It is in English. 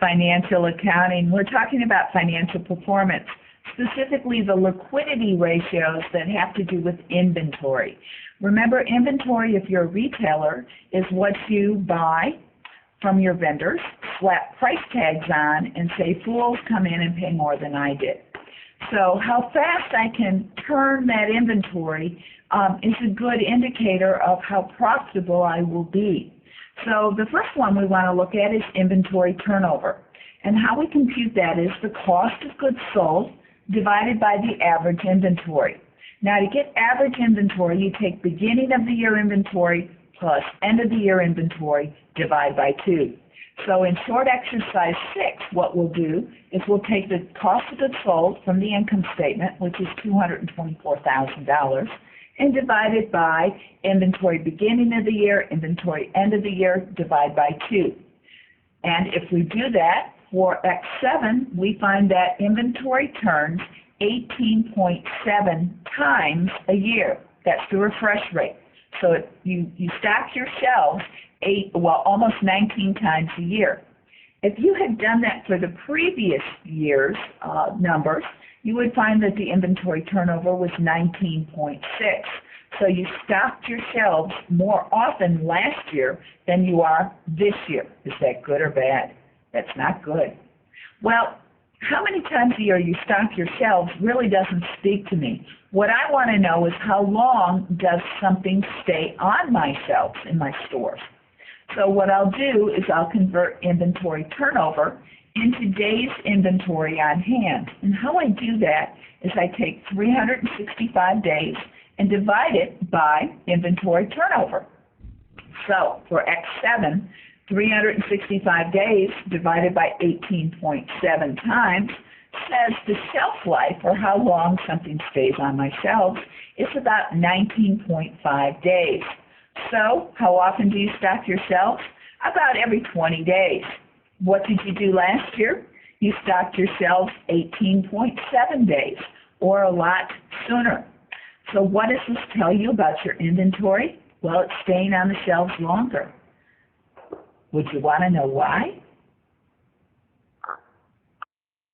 financial accounting. We're talking about financial performance, specifically the liquidity ratios that have to do with inventory. Remember, inventory, if you're a retailer, is what you buy from your vendors, slap price tags on, and say, fools, come in and pay more than I did. So how fast I can turn that inventory is a good indicator of how profitable I will be. So the first one we want to look at is inventory turnover. And how we compute that is the cost of goods sold divided by the average inventory. Now, to get average inventory, you take beginning of the year inventory plus end of the year inventory, divide by 2. So in short exercise 6, what we'll do is we'll take the cost of goods sold from the income statement, which is $224,000, and divide it by inventory beginning of the year, inventory end of the year, divide by 2. And if we do that for X7, we find that inventory turns 18.7 times a year. That's the refresh rate. So you stock your shelves almost 19 times a year. If you had done that for the previous year's numbers, you would find that the inventory turnover was 19.6. So you stocked your shelves more often last year than you are this year. Is that good or bad? That's not good. Well, how many times a year you stock your shelves really doesn't speak to me. What I want to know is how long does something stay on my shelves in my stores. So what I'll do is I'll convert inventory turnover into days inventory on hand. And how I do that is I take 365 days and divide it by inventory turnover. So for X7, 365 days divided by 18.7 times says the shelf life, or how long something stays on my shelves, is about 19.5 days. So how often do you stock your shelves? About every 20 days. What did you do last year? You stocked your shelves 18.7 days, or a lot sooner. So what does this tell you about your inventory? Well, it's staying on the shelves longer. Would you want to know why?